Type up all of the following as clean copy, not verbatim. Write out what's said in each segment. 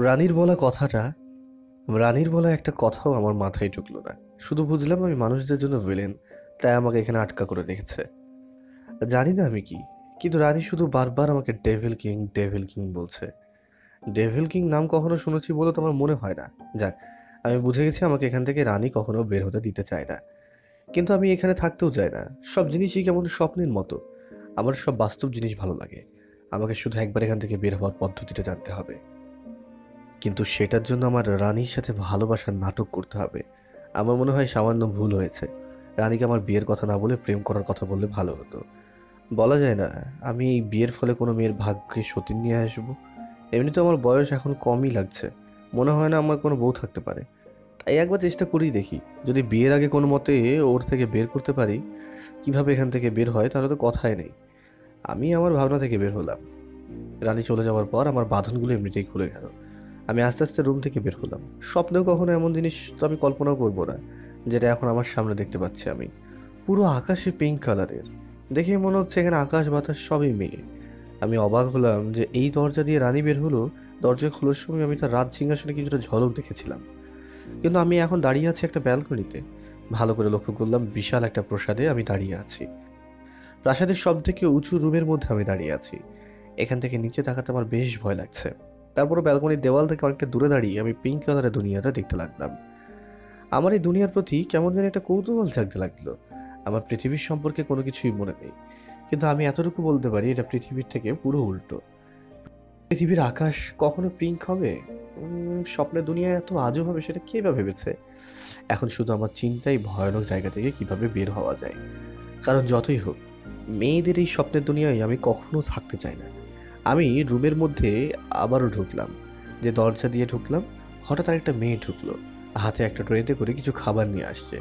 রানীর বলা কথাটা রানীর বলা একটা কথাও আমার মাথায় ঢুকলো না। শুধু বুঝলাম আমি মানুষদের জন্য ভিলেন, তাই আমাকে এখানে আটকা করে রেখেছে। জানি না আমি কি, কিন্তু রানী শুধু বারবার আমাকে ডেভিল কিং বলছে। ডেভিল কিং নাম কখনো শুনেছি বলে তো আমার মনে হয় না। যাক, আমি বুঝে গেছি আমাকে এখান থেকে রানী কখনো বের হতে দিতে চায় না। কিন্তু আমি এখানে থাকতেও চাই না। সব জিনিসই কেমন স্বপ্নের মতো। আমার সব বাস্তব জিনিস ভালো লাগে। আমাকে শুধু একবার এখান থেকে বের হওয়ার পদ্ধতিটা জানতে হবে। কিন্তু সেটার জন্য আমার রানীর সাথে ভালোবাসার নাটক করতে হবে। আমার মনে হয় সামান্য ভুল হয়েছে। রানীকে আমার বিয়ের কথা না বলে প্রেম করার কথা বললে ভালো হতো। বলা যায় না আমি এই বিয়ের ফলে কোনো মেয়ের ভাগ্যে সতীন নিয়ে আসবো। এমনিতে আমার বয়স এখন কমই লাগছে। মনে হয় না আমার কোনো বউ থাকতে পারে। তাই একবার চেষ্টা করেই দেখি। যদি বিয়ের আগে কোনো মতে ওর থেকে বের করতে পারি, কিভাবে এখান থেকে বের হয় তাহলে তো কথাই নেই। আমি আমার ভাবনা থেকে বের হলাম। রানী চলে যাওয়ার পর আমার বাঁধনগুলো এমনিতেই খুলে গেল। আমি আস্তে আস্তে রুম থেকে বের হলাম। স্বপ্নেও কখনো এমন জিনিস তো আমি কল্পনাও করব না, যেটা এখন আমার সামনে দেখতে পাচ্ছি আমি। পুরো আকাশে পিঙ্ক কালারের। দেখে মনে হচ্ছে এখানে আকাশ বাতাস সবই মেয়ে। আমি অবাক হলাম যে এই দরজা দিয়ে রানী বের হলো। দরজা খোলার সময় আমি তার রাজ সিংহাসনে কিছুটা ঝলক দেখেছিলাম। কিন্তু আমি এখন দাঁড়িয়ে আছি একটা ব্যালকনিতে। ভালো করে লক্ষ্য করলাম বিশাল একটা প্রাসাদে আমি দাঁড়িয়ে আছি। প্রাসাদের সব থেকে উঁচু রুমের মধ্যে আমি দাঁড়িয়ে আছি। এখান থেকে নিচে তাকাতে আমার বেশ ভয় লাগছে। তারপরে ব্যালকনির দেওয়াল থেকে অনেকটা দূরে দাঁড়িয়ে আমি পিঙ্ক কালারের দুনিয়াটা দেখতে লাগলাম। আমার এই দুনিয়ার প্রতি কেমন যেন একটা কৌতূহল জাগতে লাগলো। আমার পৃথিবীর সম্পর্কে কোনো কিছুই মনে নেই, কিন্তু আমি এতটুকু বলতে পারি এটা পৃথিবীর থেকে পুরো উল্টো। পৃথিবীর আকাশ কখনো পিঙ্ক হবে? স্বপ্নের দুনিয়ায় এত আজব হবে সেটা কে বা ভেবেছে? এখন শুধু আমার চিন্তাই ভয়ানক জায়গা থেকে কিভাবে বের হওয়া যায়। কারণ যতই হোক, মেয়েদের এই স্বপ্নের দুনিয়ায় আমি কখনো থাকতে চাই না। আমি রুমের মধ্যে আবারও ঢুকলাম। যে দরজা দিয়ে ঢুকলাম, হঠাৎ আরেকটা মেয়ে ঢুকলো। হাতে একটা ট্রেতে করে কিছু খাবার নিয়ে আসছে।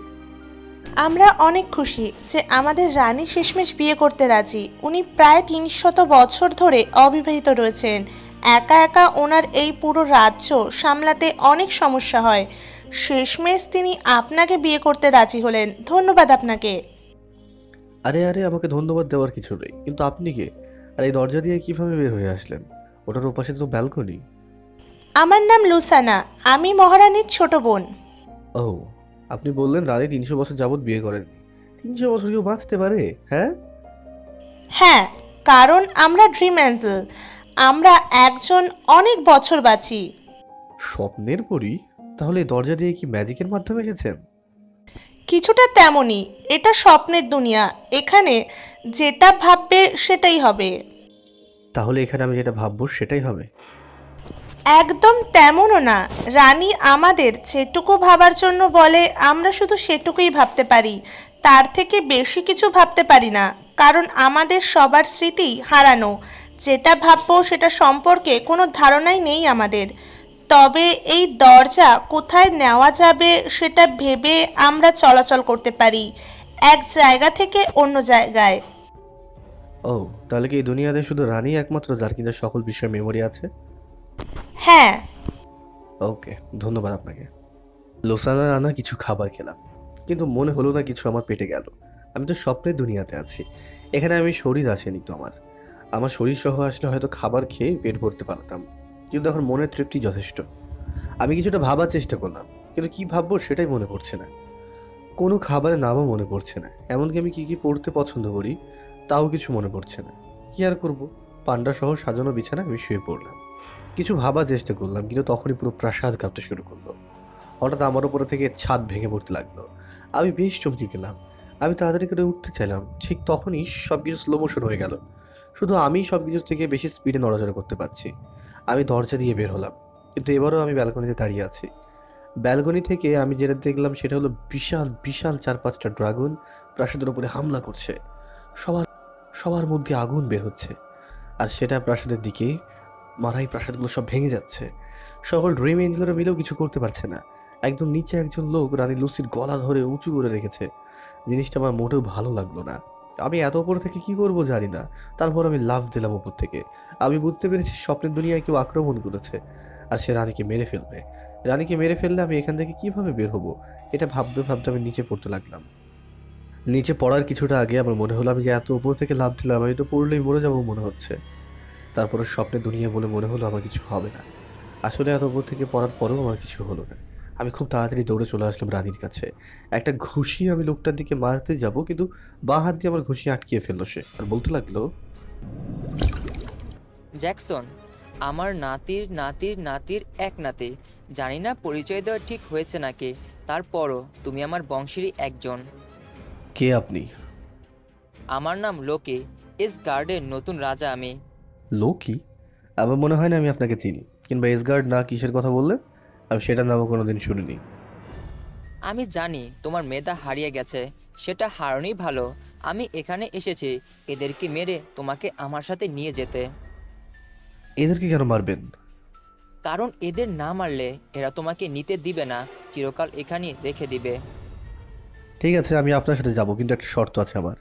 আমরা অনেক খুশি যে আমাদের রানী শেষমেশ বিয়ে করতে রাজি। উনি প্রায় ৩০০ বছর ধরে অবিবাহিত রয়েছেন। একা একা ওনার এই পুরো রাজ্য সামলাতে অনেক সমস্যা হয়। শেষমেশ তিনি আপনাকে বিয়ে করতে রাজি হলেন। ধন্যবাদ আপনাকে। আরে আরে, আমাকে ধন্যবাদ দেওয়ার কিছু নেই, কিন্তু আপনি কে? আর এই দরজা দিয়ে কিভাবে বের হয়ে আসলেন? ওটার ওপাশে তো ব্যালকনি। আমার নাম লুসানা। আমি মহারানীর ছোট বোন। ও, আপনি বললেন রানী ৩০০ বছর যাবৎ বিয়ে করেননি। ৩০০ বছর কেউ বাঁচতে পারে? হ্যাঁ। হ্যাঁ, কারণ আমরা ড্রিম অ্যাঞ্জেল। আমরা একজন অনেক বছর বাঁচি। স্বপ্নের পরী? তাহলে এই দরজা দিয়ে কি ম্যাজিকের মাধ্যমে এসেছেন? কিছুটা তেমনই। এটা স্বপ্নের দুনিয়া। এখানে যেটা ভাববে সেটাই হবে। তাহলে এখানে আমি যেটা ভাববো সেটাই হবে? একদম তেমনও না। রানী আমাদের যেটুকু ভাবার জন্য বলে আমরা শুধু সেটুকুই ভাবতে পারি। তার থেকে বেশি কিছু ভাবতে পারি না। কারণ আমাদের সবার স্মৃতি হারানো। যেটা ভাববো সেটা সম্পর্কে কোনো ধারণাই নেই আমাদের। তবে এই দরজা কোথায় নেওয়া যাবে সেটা ভেবে আমরা চলাচল করতে পারি, এক জায়গা থেকে অন্য জায়গায়। ও, তাহলে কি এই দুনিয়াতে শুধু রানী একমাত্র যার কিনা সকল বিষয়ের মেমোরি আছে? হ্যাঁ। ওকে, ধন্যবাদ আপনাকে। লোসানা আনা কিছু খাবার খেলাম, কিন্তু মনে হলো না কিছু আমার পেটে গেল। আমি তো স্বপ্নের দুনিয়াতে আছি। এখানে আমি শরীর আসেনি তো আমার। আমার শরীর সহ আসলে হয়তো খাবার খেয়ে পেট ভরতে পারতাম, কিন্তু এখন মনের তৃপ্তি যথেষ্ট। আমি কিছুটা ভাবার চেষ্টা করলাম, কিন্তু কি ভাববো সেটাই মনে পড়ছে না। কোনো খাবারের নামও মনে পড়ছে না। এমনকি আমি কি কি পড়তে পছন্দ করি তাও কিছু মনে পড়ছে না। কি আর করব, পান্ডা সহ সাজানো বিছানায় আমি শুয়ে পড়লাম। কিছু ভাবার চেষ্টা করলাম, কিন্তু তখনই পুরো প্রাসাদ কাঁপতে শুরু করলো। হঠাৎ আমার উপরে থেকে ছাদ ভেঙে পড়তে লাগলো। আমি বেশ চমকে গেলাম। আমি তাড়াতাড়ি করে উঠতে চাইলাম, ঠিক তখনই সবকিছু স্লো মোশন হয়ে গেল। শুধু আমি সবকিছুর থেকে বেশি স্পিডে নড়াচড়া করতে পারছি। আমি দরজা দিয়ে বের হলাম, কিন্তু এবারও আমি ব্যালকনিতে দাঁড়িয়ে আছি। ব্যালকনি থেকে আমি যেটা দেখলাম সেটা হলো বিশাল বিশাল ৪-৫টা ড্রাগন প্রাসাদের উপরে হামলা করছে। সবার সবার মধ্যে আগুন বের হচ্ছে, আর সেটা প্রাসাদের দিকে মারাই প্রাসাদগুলো সব ভেঙে যাচ্ছে। সকল ড্রিম এঞ্জেলরা মিলেও কিছু করতে পারছে না। একদম নিচে একজন লোক রানী লুসির গলা ধরে উঁচু করে রেখেছে। জিনিসটা আমার মোটেও ভালো লাগলো না। আমি এত উপর থেকে কি করব জানি না। তারপর আমি লাফ দিলাম উপর থেকে। আমি বুঝতে পেরেছি স্বপ্নের দুনিয়ায় কেউ আক্রমণ করেছে, আর সে রানীকে মেরে ফেলবে। রানীকে মেরে ফেললে আমি এখান থেকে কিভাবে বের হব, এটা ভাবতে ভাবতে আমি নিচে পড়তে লাগলাম। নিচে পড়ার কিছুটা আগে আমার মনে হলো আমি যে এত উপর থেকে লাফ দিলাম, আমি তো পড়লেই মরে যাবো মনে হচ্ছে। তারপরে স্বপ্নের দুনিয়া বলে মনে হলো আমার কিছু হবে না। আসলে এত উপর থেকে পড়ার পরেও আমার কিছু হলো না। আমি খুব তাড়াতাড়ি দৌড়ে চলে আসলাম রানীর কাছে। একটা ঘুষি আমি লোকটার দিকে মারতে যাব, কিন্তু বাঁ হাত দিয়ে আমার ঘুষি আটকিয়ে ফেলল সে। আর বলতে লাগলো, জ্যাকসন, আমার নাতির নাতির নাতির এক নাতি। জানি না পরিচয় দেওয়া ঠিক হয়েছে নাকি, তারপরও তুমি আমার বংশেরই একজন। কে আপনি? আমার নাম লোকি, ইস গার্ডের নতুন রাজা আমি। লোকি? আমার মনে হয় না আমি আপনাকে চিনি, কিংবা এসগার্ড না কিসের কথা বললেন। আমি সেটার নামও কোনোদিন শুনিনি। আমি জানি তোমার মেধা হারিয়ে গেছে, সেটা হারানোই ভালো। আমি এখানে এসেছি এদেরকে মেরে তোমাকে আমার সাথে নিয়ে যেতে। এদেরকে কেন মারবেন? কারণ এদের না মারলে এরা তোমাকে নিতে দিবে না, চিরকাল এখানে রেখে দিবে। ঠিক আছে, আমি আপনার সাথে যাব, কিন্তু একটা শর্ত আছে আমার।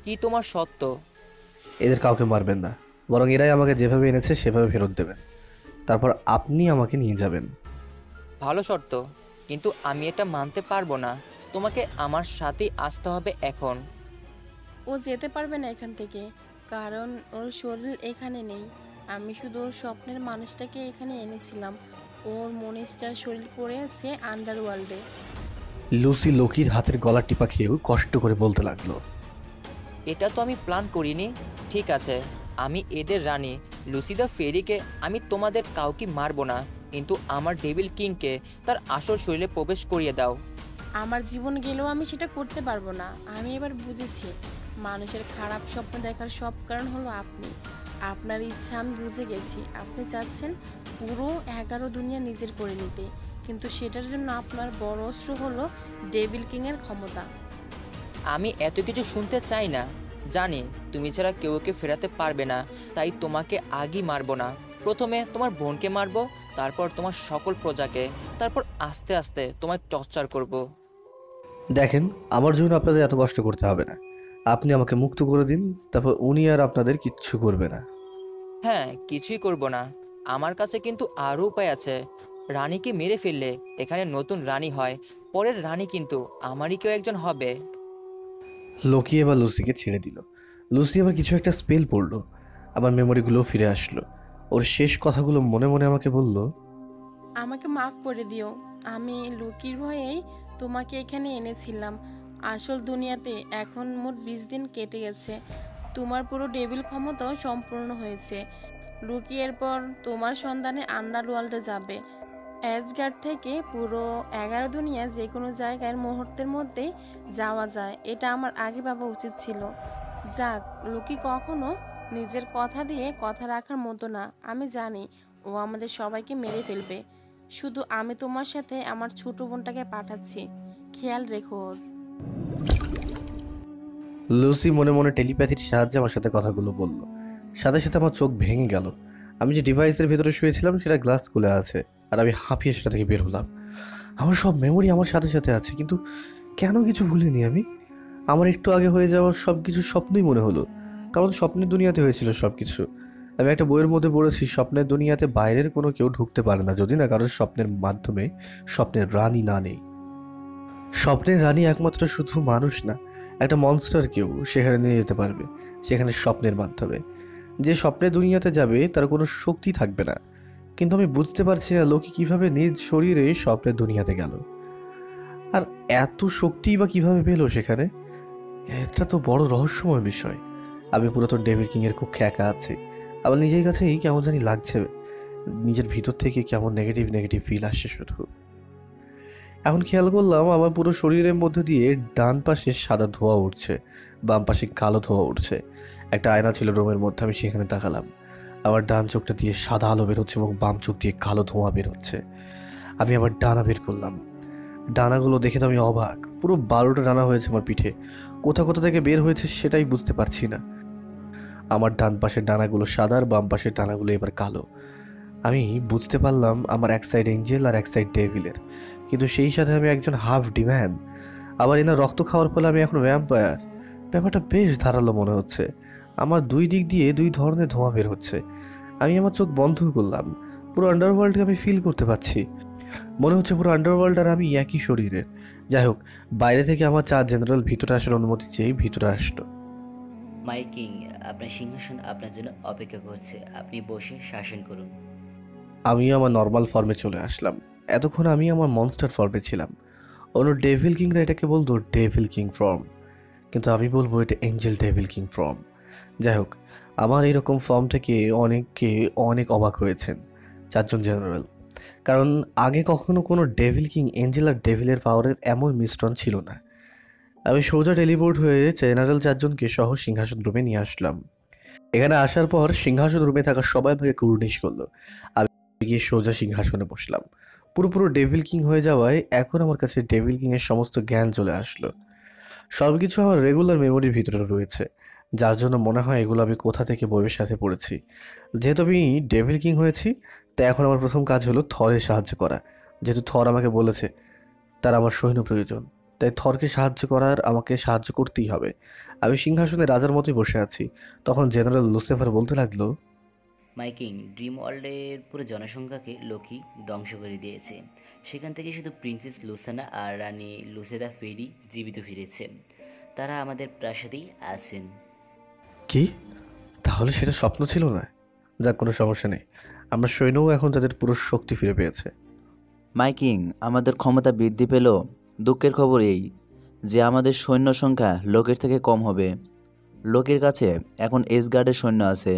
কি তোমার সত্য? এদের কাউকে মারবেন না, বরং এরাই আমাকে যেভাবে এনেছে সেভাবে ফেরত দেবেন। তারপর আপনি আমাকে নিয়ে যাবেন। ভালো শর্ত, কিন্তু আমি এটা মানতে পারবো না। তোমাকে আমার সাথেই আসতে হবে এখন। ও যেতে পারবে না এখান থেকে, কারণ ওর শরীর এখানে নেই। আমি শুধু ওর স্বপ্নের মানুষটাকে এখানে এনেছিলাম। ওর মনিস্টার শরীর পড়ে আছে আন্ডারওয়ার্ল্ডে। লুসি লোকির হাতের গলা টিপা খেয়েও কষ্ট করে বলতে লাগলো, এটা তো আমি প্ল্যান করিনি। ঠিক আছে, আমি এদের রানী লুসিদা ফেরিকে আমি তোমাদের কাউকে মারবো না, কিন্তু আমার ডেভিল কিংকে তার আসল শরীরে প্রবেশ করিয়ে দাও। আমার জীবন গেলেও আমি সেটা করতে পারবো না। আমি এবার বুঝেছি মানুষের খারাপ স্বপ্ন দেখার সব কারণ হলো আপনি। আপনার ইচ্ছা আমি বুঝে গেছি। আপনি চাচ্ছেন পুরো 11 দুনিয়া নিজের করে নিতে, কিন্তু সেটার জন্য আপনার বড় অস্ত্র হলো ডেভিল কিংয়ের ক্ষমতা। আমি এত কিছু শুনতে চাই না। জানি তুমি ছাড়া কেউ ওকে ফেরাতে পারবে না, তাই তোমাকে আগেই মারবো না। প্রথমে তোমার বোনকে মারবো, তারপর তোমার সকল প্রজাকে, তারপর আস্তে আস্তে তোমায় টর্চার করব। দেখেন, আমার জন্য আপনাদের এত কষ্ট করতে হবে না। আপনি আমাকে মুক্ত করে দিন, তারপর উনি আর আপনাদের কিচ্ছু করবে না। হ্যাঁ, কিছুই করব না। আমার কাছে কিন্তু আরও উপায় আছে। রানীকে মেরে ফেললে এখানে নতুন রানী হয়, পরের রানী কিন্তু আমারই কেউ একজন হবে। লোকি এবার লুসিকে ছেড়ে দিল। লুসি আবার কিছু একটা স্পেল পড়লো, আমার মেমোরিগুলো ফিরে আসলো। ওর শেষ কথাগুলো মনে মনে আমাকে বলল, আমাকে মাফ করে দিও। আমি লুকির ভয়েই তোমাকে এখানে এনেছিলাম। আসল দুনিয়াতে এখন মোট 20 দিন কেটে গেছে। তোমার পুরো ডেভিল ক্ষমতাও সম্পূর্ণ হয়েছে। লুকি এরপর তোমার সন্ধানে আন্ডারওয়ার্ল্ডে যাবে। অ্যাজগার্ড থেকে পুরো 11 দুনিয়া যে কোনো জায়গায় মুহূর্তের মধ্যেই যাওয়া যায়। এটা আমার আগে ভাবা উচিত ছিল। যাক, লুকি কখনো নিজের কথা দিয়ে কথা রাখার মতো না। আমি জানি ও আমাদের সবাইকে মেরে ফেলবে। শুধু আমি তোমার সাথে আমার ছোট বোনটাকে পাঠাচ্ছি, খেয়াল রেখো ওর। লুসি মনে মনে টেলিপ্যাথির সাহায্যে আমার সাথে কথাগুলো বলল। সাথে সাথে আমার চোখ ভেঙে গেল। আমি যে ডিভাইসের ভিতরে শুয়েছিলাম সেটা গ্লাস খুলে আছে, আর আমি হাঁপিয়ে সেটা থেকে বের হলাম। আমার সব মেমোরি আমার সাথে সাথে আছে, কিন্তু কেন কিছু ভুলিনি আমি। আমার একটু আগে হয়ে যাওয়া সব কিছু স্বপ্নই মনে হলো, কারণ স্বপ্নের দুনিয়াতে হয়েছিল সব কিছু। আমি একটা বইয়ের মধ্যে পড়েছি, স্বপ্নের দুনিয়াতে বাইরের কোনো কেউ ঢুকতে পারে না, যদি না কারোর স্বপ্নের মাধ্যমে স্বপ্নের রানী না নেই। স্বপ্নের রানী একমাত্র শুধু মানুষ না, একটা মনস্টার কেউ সেখানে নিয়ে যেতে পারবে, সেখানে স্বপ্নের মাধ্যমে। যে স্বপ্নের দুনিয়াতে যাবে তার কোনো শক্তি থাকবে না। কিন্তু আমি বুঝতে পারছি না লোকে কিভাবে নিজ শরীরে স্বপ্নের দুনিয়াতে গেল, আর এত শক্তি বা কিভাবে পেলো সেখানে। এটা তো বড় রহস্যময় বিষয়। আমি পুরাতন ডেভিল কিং এর কক্ষে একা আছি, আবার নিজের কাছেই কেমন জানি লাগছে। নিজের ভিতর থেকে কেমন নেগেটিভ নেগেটিভ ফিল আসছে শুধু। এখন খেয়াল করলাম আমার পুরো শরীরের মধ্যে দিয়ে ডান পাশে সাদা ধোঁয়া উঠছে, বাম পাশে কালো ধোঁয়া উঠছে। একটা আয়না ছিল রুমের মধ্যে, আমি সেখানে তাকালাম। আমার ডান চোখটা দিয়ে সাদা আলো বেরোচ্ছে এবং বাম চোখ দিয়ে কালো ধোঁয়া বেরোচ্ছে। আমি আমার ডানা বের করলাম। ডানাগুলো দেখে তো আমি অবাক, পুরো 12টা ডানা হয়েছে আমার পিঠে। কোথা কোথা থেকে বের হয়েছে সেটাই বুঝতে পারছি না। আমার ডান পাশের ডানাগুলো সাদা আর বাম পাশের ডানাগুলো এবার কালো। আমি বুঝতে পারলাম আমার এক সাইড এঞ্জেল আর এক সাইড ডেভিলের, কিন্তু সেই সাথে আমি একজন হাফ ডিম্যান। আবার এনার রক্ত খাওয়ার ফলে আমি এখন ভ্যাম্পায়ার। ব্যাপারটা বেশ ধারালো মনে হচ্ছে। আমার দুই দিক দিয়ে দুই ধরনের ধোঁয়া বের হচ্ছে। আমি আমার চোখ বন্ধ করলাম। পুরো আন্ডারওয়ার্ল্ডকে আমি ফিল করতে পারছি। মনে হচ্ছে পুরো আন্ডারওয়ার্ল্ড আর আমি একই শরীরের। যাই হোক, বাইরে থেকে আমার 4 জেনারেল ভিতরে আসার অনুমতি চেয়েই ভিতরে আসলো। মাই কিং, আপনার সিংহাসন আপনার জন্য অপেক্ষা করছে। আপনি বসে শাসন করুন। আমি আমার নর্মাল ফর্মে চলে আসলাম। এতক্ষণ আমি আমার মনস্টার ফর্মে ছিলাম। অন্য ডেভিল কিংরা এটাকে বলতো ডেভিল কিং ফর্ম, কিন্তু আমি বলবো এটা এঞ্জেল ডেভিল কিং ফর্ম। যাই হোক, আমার এরকম ফর্ম থেকে অনেকে অনেক অবাক হয়েছেন, 4জন জেনারেল। কারণ আগে কখনো কোনো ডেভিল কিং এঞ্জেল আর ডেভিলের পাওয়ারের এমন মিশ্রণ ছিল না। আমি সোজা টেলিপোর্ট হয়ে জেনারেল 4জনকে সহ সিংহাসন রুমে নিয়ে আসলাম। এখানে আসার পর সিংহাসন রুমে থাকা সবাই আমাকে কুর্নিশ করলো। আমি গিয়ে সোজা সিংহাসনে বসলাম। পুরো ডেভিল কিং হয়ে যাওয়ায় এখন আমার কাছে ডেভিল কিংয়ের সমস্ত জ্ঞান চলে আসলো। সব কিছু আমার রেগুলার মেমোরির ভিতরে রয়েছে, যার জন্য মনে হয় এগুলো আমি কোথা থেকে বইয়ের সাথে পড়েছি। যেহেতু আমি ডেভিল কিং হয়েছি, তাই এখন আমার প্রথম কাজ হলো থরের সাহায্য করা। যেহেতু থর আমাকে বলেছে তার আমার সৈন্য প্রয়োজন, তাই থরকে সাহায্য করার আমাকে সাহায্য করতেই হবে। আমি সিংহাসনে রাজার মতোই বসে আছি। তখন জেনারেল লুসিফার বলতে লাগলো, মাইকিং, ড্রিম ওয়ার্ল্ডের পুরো জনসংখ্যাকে লোকি ধ্বংস করে দিয়েছে। সেখান থেকে শুধু প্রিন্সেস লুসানা আর রানী লুসেদা ফেরি জীবিত ফিরেছে। তারা আমাদের প্রাসাদেই আছেন। কি? তাহলে সেটা স্বপ্ন ছিল না? যাক, কোনো সমস্যা নেই, আমরা সৈন্যও এখন তাদের পুরো শক্তি ফিরে পেয়েছে। মাইকিং, আমাদের ক্ষমতা বৃদ্ধি পেল। দুঃখের খবর এই যে আমাদের সৈন্য সংখ্যা লোকের থেকে কম হবে। লোকের কাছে এখন এসগার্ডের সৈন্য আছে,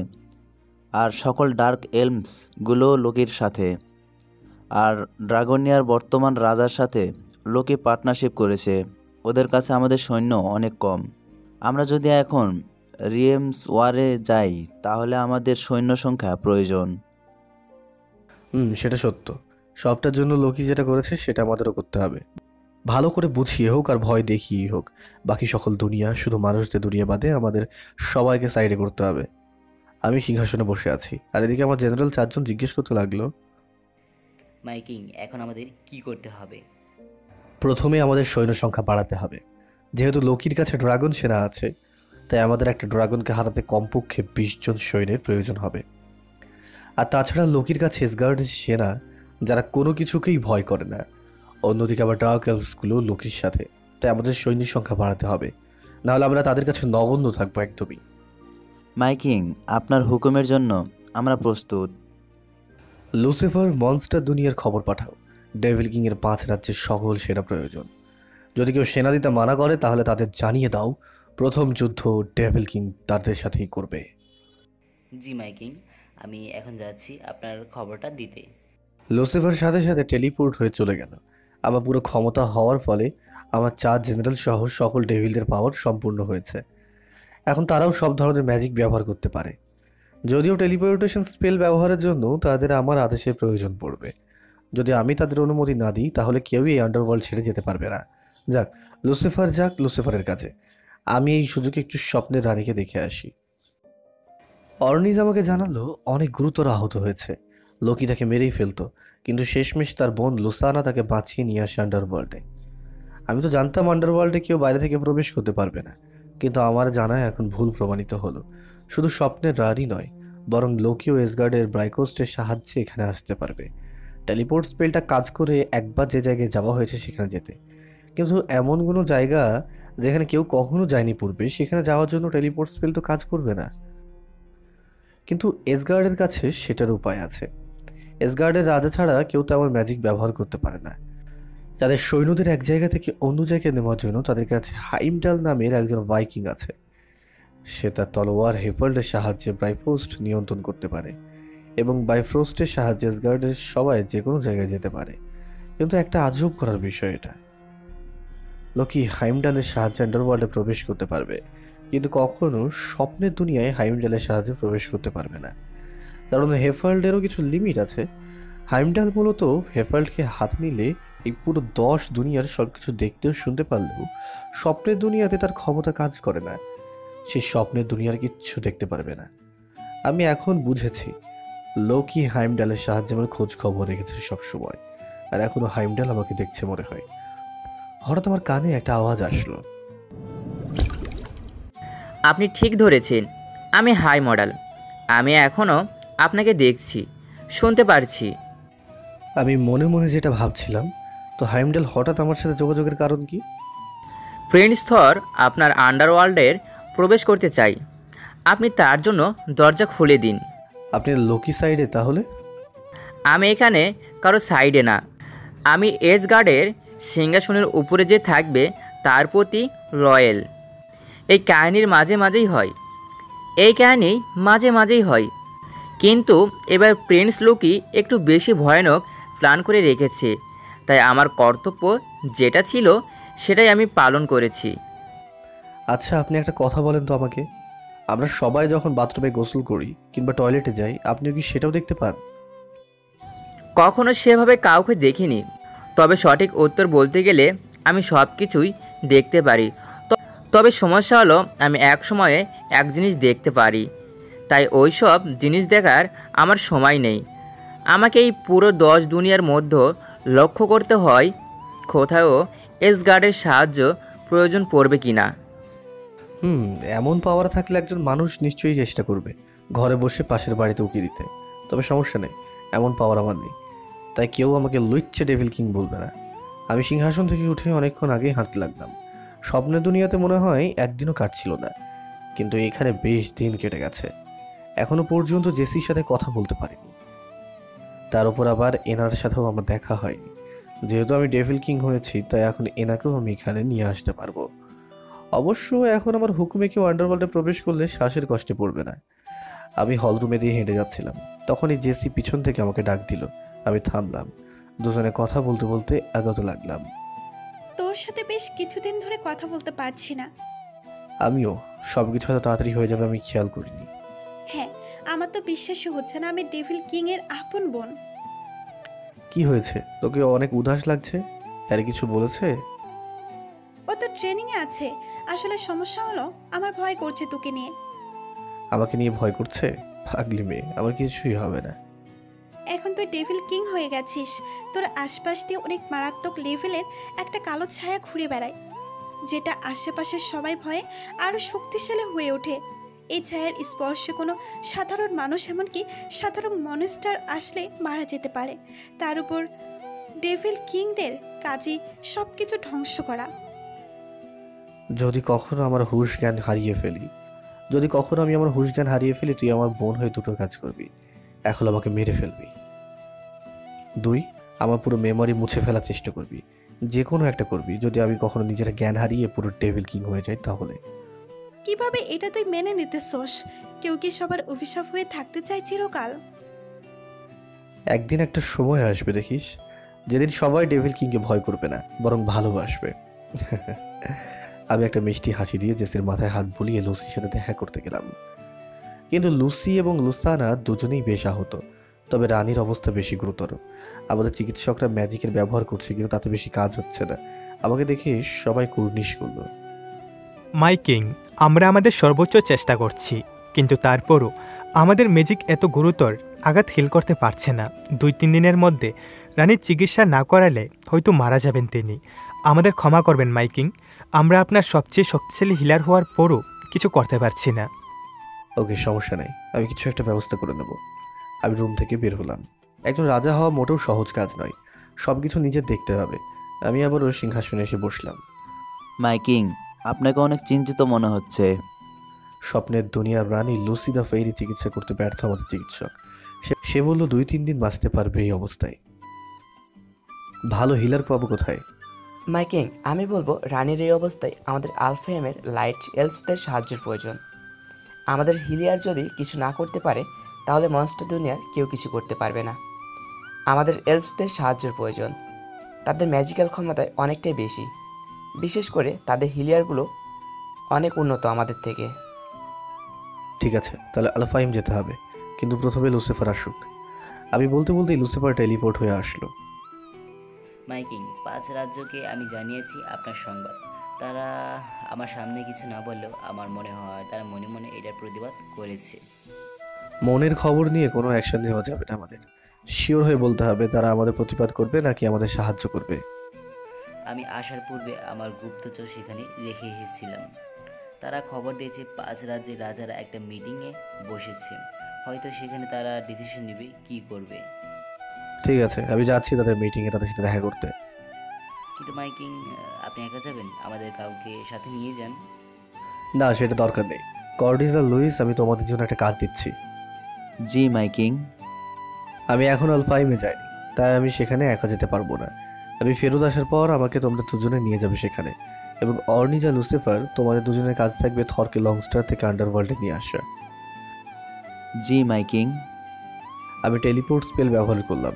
আর সকল ডার্ক এলমসগুলো লোকের সাথে। আর ড্রাগনিয়ার বর্তমান রাজার সাথে লোকে পার্টনারশিপ করেছে। ওদের কাছে আমাদের সৈন্য অনেক কম। আমরা যদি এখন রিয়েমস ওয়ারে যাই তাহলে আমাদের সৈন্য সংখ্যা প্রয়োজন। সেটা সত্য। সবটার জন্য লোকি যেটা করেছে সেটা আমাদেরও করতে হবে। ভালো করে বুঝিয়ে হোক আর ভয় দেখিয়েই হোক, বাকি সকল দুনিয়া, শুধু মানুষদের দুনিয়া বাদে আমাদের সবাইকে সাইডে করতে হবে। আমি সিংহাসনে বসে আছি, আর এদিকে আমার জেনারেল 4জন জিজ্ঞেস করতে লাগলো, মাইকিং, এখন আমাদের কি করতে হবে? প্রথমে আমাদের সৈন্য সংখ্যা বাড়াতে হবে। যেহেতু লোকির কাছে ড্রাগন সেনা আছে, তাই আমাদের একটা ড্রাগনকে হারাতে কমপক্ষে 20 জন সৈন্যের প্রয়োজন হবে। আর তাছাড়া লোকির কাছে এসগার্ডের সেনা, যারা কোনো কিছুকেই ভয় করে না। অন্যদিকে আবার ডার্ক এলভসগুলো লোকির সাথে, তাই আমাদের সৈন্যের সংখ্যা বাড়াতে হবে, নাহলে আমরা তাদের কাছে নগণ্য থাকবো একদমই। মাইকিং, আপনার হুকুমের জন্য আমরা প্রস্তুত। লুসিফার, মনস্টার দুনিয়ার খবর পাঠাও। ডেভিল কিংয়ের 5 রাজ্যের সকল সেনা প্রয়োজন। যদি কেউ সেনা দিতে মানা করে তাহলে তাদের জানিয়ে দাও প্রথম যুদ্ধ ডেভিল কিং তাদের সাথেই করবে। জি মাইকিং, আমি এখন যাচ্ছি আপনার খবরটা দিতে। লুসিফার সাথে সাথে টেলিপোর্ট হয়ে চলে গেল। আমার পুরো ক্ষমতা হওয়ার ফলে আমার 4 জেনারেল সহ সকল ডেভিলদের পাওয়ার সম্পূর্ণ হয়েছে। এখন তারাও সব ধরনের ম্যাজিক ব্যবহার করতে পারে। যদিও টেলিপোর্টেশন স্পেল ব্যবহারের জন্য তাদের আমার আদেশের প্রয়োজন পড়বে। যদি আমি তাদের অনুমতি না দিই তাহলে কেউই এই আন্ডারওয়ার্ল্ড ছেড়ে যেতে পারবে না। যাক, লুসিফার যাক লুসিফারের কাছে। আমি এই সুযোগে একটু স্বপ্নের রানীকে দেখে আসি। অর্নিজ আমাকে জানালো অনেক গুরুতর আহত হয়েছে। লোকি তাকে মেরেই ফেলতো, কিন্তু শেষমেশ তার বোন লুসানা তাকে বাঁচিয়ে নিয়ে আসে আন্ডারওয়ার্ল্ডে। আমি তো জানতাম আন্ডারওয়ার্ল্ডে কেউ বাইরে থেকে প্রবেশ করতে পারবে না, কিন্তু আমার জানা এখন ভুল প্রমাণিত হলো। শুধু স্বপ্নের রানী নয়, বরং লোকি ও এসগার্ডের ব্রাইকোস্টের সাহায্যে এখানে আসতে পারবে। টেলিপোর্ট স্পেলটা কাজ করে একবার যে জায়গায় যাওয়া হয়েছে সেখানে যেতে, কিন্তু এমন কোনো জায়গা যেখানে কেউ কখনো যায়নি পূর্বে, সেখানে যাওয়ার জন্য টেলিপোর্ট স্পেল তো কাজ করবে না। কিন্তু এসগার্ডের কাছে সেটার উপায় আছে। এসগার্ডের রাজা ছাড়া কেউ তেমন ম্যাজিক ব্যবহার করতে পারে না। তাদের সৈন্যদের এক জায়গা থেকে অন্য জায়গায় নেওয়ার জন্য তাদের কাছে হাইমডাল নামের একজন ভাইকিং আছে। সে তার তলোয়ার হেফাল্ডের সাহায্যে বাইফ্রোস্ট নিয়ন্ত্রণ করতে পারে, এবং বাইফ্রোস্টের সাহায্যে এসগার্ডের সবাই যে কোনো জায়গায় যেতে পারে। কিন্তু একটা আজব করার বিষয় এটা, লোকি হাইমডালের সাহায্যে আন্ডারওয়ার্ল্ডে প্রবেশ করতে পারবে, কিন্তু কখনো স্বপ্নের দুনিয়ায় হাইমডালের সাহায্যে প্রবেশ করতে পারবে না। কারণ হেফাল্ডেরও কিছু লিমিট আছে। হাইমডাল মূলত হেফাল্ডকে হাতে নিলে এই পুরো 10 দুনিয়ার সব কিছু দেখতেও শুনতে পারলেও স্বপ্নের দুনিয়াতে তার ক্ষমতা কাজ করে না। সে স্বপ্নের দুনিয়ার কিচ্ছু দেখতে পারবে না। আমি এখন বুঝেছি লোকি হাইমডালের সাহায্যে আমার খোঁজ খবর রেখেছে সবসময়, আর এখনো হাইমডাল আমাকে দেখছে মনে হয়। হঠাৎ আমার কানে একটা আওয়াজ আসলো। আপনি ঠিক ধরেছেন, আমি হাই মডেল। আমি এখনও আপনাকে দেখছি, শুনতে পারছি। আমি মনে মনে যেটা ভাবছিলাম, তো হাইমডাল হঠাৎ আমার সাথে যোগাযোগের কারণ কি? প্রিন্স থর আপনার আন্ডারওয়ার্ল্ডের প্রবেশ করতে চাই, আপনি তার জন্য দরজা খুলে দিন। আপনি লোকি সাইডে তাহলে? আমি এখানে কারো সাইডে না। আমি এজ গার্ডের সিংহাসনের উপরে যে থাকবে তার প্রতি লয়েল। এই কাহিনীর মাঝে মাঝেই হয়, এই কাহিনী মাঝে মাঝেই হয়। কিন্তু এবার প্রিন্স লোকি একটু বেশি ভয়ানক প্ল্যান করে রেখেছে, তাই আমার কর্তব্য যেটা ছিল সেটাই আমি পালন করেছি। আচ্ছা, আপনি একটা কথা বলেন তো আমাকে। আমরা সবাই যখন বাথরুমে গোসল করি কিংবা টয়লেটে যাই, আপনিও কি সেটাও দেখতে পান? কখনো সেভাবে কাউকে দেখিনি, তবে সঠিক উত্তর বলতে গেলে আমি সব কিছুই দেখতে পারি। তবে সমস্যা হলো আমি এক সময়ে এক জিনিস দেখতে পারি, তাই ওই সব জিনিস দেখার আমার সময় নেই। আমাকে এই পুরো 10 দুনিয়ার মধ্যে লক্ষ্য করতে হয় কোথাও এস গার্ডের সাহায্য প্রয়োজন পড়বে কি না। এমন পাওয়ার থাকলে একজন মানুষ নিশ্চয়ই চেষ্টা করবে ঘরে বসে পাশের বাড়িতে উকি দিতে। তবে সমস্যা নেই, এমন পাওয়ার আমার নেই, তাই কেউ আমাকে লুইচ্ছে ডেভিল কিং বলবে না। আমি সিংহাসন থেকে উঠে অনেকক্ষণ আগেই হাঁটতে লাগলাম। স্বপ্নের দুনিয়াতে মনে হয় একদিনও কাটছিল না, কিন্তু এখানে বেশ দিন কেটে গেছে। এখনো পর্যন্ত জেসির সাথে কথা বলতে পারিনি, তার উপর আবার এনার সাথেও আমার দেখা হয়নি। যেহেতু আমি ডেভিল কিং হয়েছি, তাই এখন এনাকেও আমি এখানে নিয়ে আসতে পারবো। অবশ্য এখন আমার হুকুমে কেউ আন্ডারওয়ার্ল্ডে প্রবেশ করলে শ্বাসের কষ্টে পড়বে না। আমি হলরুমে দিয়ে হেঁটে যাচ্ছিলাম, তখনই জেসি পিছন থেকে আমাকে ডাক দিল। আমি থামলাম, দুজনে কথা বলতে বলতে এগোতে লাগলাম। তোর সাথে বেশ কিছুদিন ধরে কথা বলতে পারছি না। আমিও, সবকিছু এত তাড়াতাড়ি হয়ে যাবে আমি খেয়াল করিনি। হ্যাঁ, আমার তো বিশ্বাসই হচ্ছে না আমি ডেভিল কিং এর আপন বোন। কি হয়েছে, তোকে অনেক উদাস লাগছে? আরে কিছু বলেছে? ও তো ট্রেনিং এ আছে। আসলে সমস্যা হলো আমার ভয় করছে তোকে নিয়ে। আমাকে নিয়ে ভয় করছে? পাগলি মেয়ে, আমার কিছুই হবে না। এখন তুই ডেভিল কিং হয়ে গেছিস, তোর আশপাশ দিয়ে অনেক মারাত্মক লেভেলের একটা কালো ছায়া ঘুরে বেড়ায়, যেটা আশেপাশের সবাই ভয়ে আরো শক্তিশালী হয়ে ওঠে। এই ছায়ার স্পর্শে কোনো সাধারণ মানুষ, এমনকি সাধারণ মনস্টার আসলে মারা যেতে পারে। তার উপর ডেভিল কিংদের কাজই সব কিছু ধ্বংস করা। যদি কখনো আমার হুঁশ জ্ঞান হারিয়ে ফেলি, তুই আমার বোন হয়ে দুটো কাজ করবি। এক হলো আমাকে মেরে ফেলবি, 2 আমার পুরো মেমরি মুছে ফেলার চেষ্টা করবি। যে কোনো একটা করবি। যদি আমি কখনো নিজের জ্ঞান হারিয়ে পুরো ডেভিল কিং হয়ে যাই তাহলে। কিভাবে এটা তুই মেনে নিতেছস? কেউ কি সবার অভিশাপ হয়ে থাকতে চায় চিরকাল? একদিন একটা সময় আসবে দেখিস, যেদিন সবাই ডেভিল কিংকে ভয় করবে না, বরং ভালোবাসবে। আমি একটা মিষ্টি হাসি দিয়ে জেসির মাথায় হাত বুলিয়ে লুসির সাথে দেখা করতে গেলাম। কিন্তু লুসি এবং লুসানা দুজনেই বেশ আহত, তবে রানীর অবস্থা বেশি গুরুতর। আমাদের চিকিৎসকরা ম্যাজিকের ব্যবহার করছে, কিন্তু তাতে বেশি কাজ হচ্ছে না। আমাকে দেখে সবাই কুর্নিশ করলো। মাই কিং, আমরা আমাদের সর্বোচ্চ চেষ্টা করছি, কিন্তু তারপরও আমাদের ম্যাজিক এত গুরুতর, আঘাত হিল করতে পারছে না। 2-3 দিনের মধ্যে রানীর চিকিৎসা না করালে হয়তো মারা যাবেন তিনি। আমাদের ক্ষমা করবেন মাই কিং, আমরা আপনার সবচেয়ে শক্তিশালী হিলার হওয়ার পরও কিছু করতে পারছি না। ওকে, সমস্যা নেই, আমি কিছু একটা ব্যবস্থা করে নেব। আমি রুম থেকে বের হলাম। একজন রাজা হওয়া মোটেও সহজ কাজ নয়, সব কিছু নিজে দেখতে হবে। আমি আবার ওই সিংহাসনে এসে বসলাম। মাই কিং, আপনাকে অনেক চিন্তিত মনে হচ্ছে। স্বপ্নের দুনিয়ার রানী লুসি দ্য ফেইরি চিকিৎসা করতে ব্যর্থ আমাদের চিকিৎসক। সে বলল 2-3 দিন বাঁচতে পারবে এই অবস্থায়। ভালো হিলার পাবো কোথায়? মাইকিং, আমি বলবো রানীর এই অবস্থায় আমাদের আলফেহেমের লাইট এলফসদের সাহায্যের প্রয়োজন। আমাদের হিলিয়ার যদি কিছু না করতে পারে, তাহলে মনস্টার দুনিয়ার কেউ কিছু করতে পারবে না। আমাদের এলফসদের সাহায্যের প্রয়োজন। তাদের ম্যাজিক্যাল ক্ষমতায় অনেকটাই বেশি, বিশেষ করে তাদের হিলিয়ারগুলো অনেক উন্নত আমাদের থেকে। ঠিক আছে, তাহলে আলফাইম যেতে হবে, কিন্তু প্রথমে লুসিফার আসুক। আমি বলতে বলতেই লুসিফার টেলিপোর্ট হয়ে আসলো। মাইকিং, 5 রাজ্যকে আমি জানিয়েছি আপনার সংবাদ। তারা আমার সামনে কিছু না বললেও আমার মনে হয় তারা মনে মনে এটার প্রতিবাদ করেছে। মনের খবর নিয়ে কোনো অ্যাকশন নেওয়া যাবে না, আমাদের শিওর হয়ে বলতে হবে তারা আমাদের প্রতিবাদ করবে নাকি আমাদের সাহায্য করবে। আমি আসার পূর্বে আমার গুপ্তচর সেখানে রেখে এসেছিলাম। তারা খবর দিয়েছে 5 রাজ্যের রাজারা একটা মিটিংয়ে বসেছে। হয়তো সেখানে তারা ডিসিশন নেবে কি করবে। ঠিক আছে, আমি যাচ্ছি তাদের মিটিংয়ে, তাদের সাথে দেখা করতে। কিন্তু মাইকিং, আপনি একা যাবেন? আমাদের কাউকে সাথে নিয়ে যান। না, সেটা দরকার নেই। কর্ডিস আর লুইস, আমি তোমাদের জন্য একটা কাজ দিচ্ছি। জি মাই কিং। আমি এখন আলফাইমে যাইনি, তাই আমি সেখানে একা যেতে পারবো না। আমি ফেরত আসার পর আমাকে তোমরা দুজনে নিয়ে যাবে সেখানে, এবং অর্নিজা লুসিফার তোমাদের দুজনের কাজ থাকবে থরকে লংস্টার থেকে আন্ডারওয়ার্ল্ডে নিয়ে আসা। জি মাই কিং। আমি টেলিপোর্ট স্পেল ব্যবহার করলাম।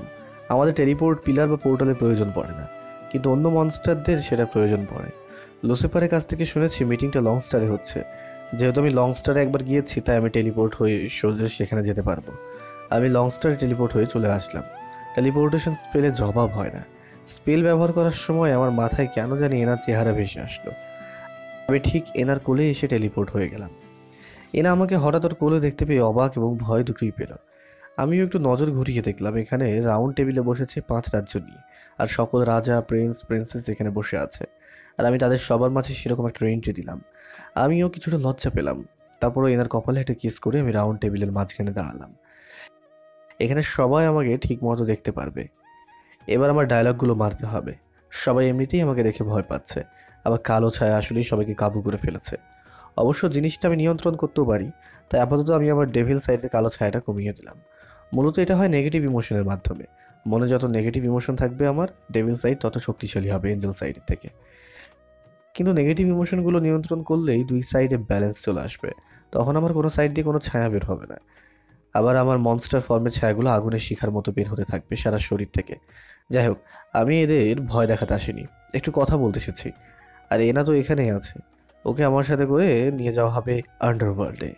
আমাদের টেলিপোর্ট পিলার বা পোর্টালের প্রয়োজন পড়ে না, কিন্তু অন্য মনস্টারদের সেটা প্রয়োজন পড়ে। লুসিফারের কাছ থেকে শুনেছি মিটিংটা লংস্টারে হচ্ছে। যেহেতু আমি লংস্টারে একবার গিয়েছি, তাই আমি টেলিপোর্ট হয়ে সোজা সেখানে যেতে পারবো। আমি লংস্টারে টেলিপোর্ট হয়ে চলে আসলাম। টেলিপোর্টেশন স্পেলে জবাব হয় না। স্পেল ব্যবহার করার সময় আমার মাথায় কেন জানি এনার চেহারা ভেসে আসলো। আমি ঠিক এনার কোলে এসে টেলিপোর্ট হয়ে গেলাম। এনা আমাকে হঠাৎ ওর কোলে দেখতে পেয়ে অবাক এবং ভয় দুটোই পেল। আমিও একটু নজর ঘুরিয়ে দেখলাম, এখানে রাউন্ড টেবিলে বসেছে 5 রাজ্য নিয়ে, আর সকল রাজা প্রিন্স প্রিন্সেস এখানে বসে আছে, আর আমি তাদের সবার মাঝে সেরকম একটা এন্ট্রি দিলাম। আমিও কিছুটা লজ্জা পেলাম। তারপরও এনার কপালে একটা কিস করে আমি রাউন্ড টেবিলের মাঝখানে দাঁড়ালাম। এখানে সবাই আমাকে ঠিক মতো দেখতে পারবে। এবার আমার ডায়লগগুলো মারতে হবে। সবাই এমনিতেই আমাকে দেখে ভয় পাচ্ছে, আবার কালো ছায়া আসলেই সবাইকে কাবু করে ফেলেছে। অবশ্য জিনিসটা আমি নিয়ন্ত্রণ করতেও পারি, তাই আপাতত আমি আমার ডেভিল সাইডের কালো ছায়াটা কমিয়ে দিলাম। মূলত এটা হয় নেগেটিভ ইমোশনের মাধ্যমে। মনে যত নেগেটিভ ইমোশন থাকবে আমার ডেভিল সাইড তত শক্তিশালী হবে এঞ্জেল সাইডের থেকে। কিন্তু নেগেটিভ ইমোশনগুলো নিয়ন্ত্রণ করলেই 2 সাইডে ব্যালেন্স চলে আসবে। তখন আমার কোনো সাইড দিয়ে কোনো ছায়া বের হবে না। আবার আমার মনস্টার ফর্মের ছায়াগুলো আগুনের শিখার মতো বের হতে থাকবে সারা শরীর থেকে। যাই হোক, আমি এদের ভয় দেখাতে আসিনি, একটু কথা বলতে এসেছি। আর এনা তো এখানেই আছে, ওকে আমার সাথে করে নিয়ে যাওয়া হবে আন্ডারওয়ার্ল্ডে।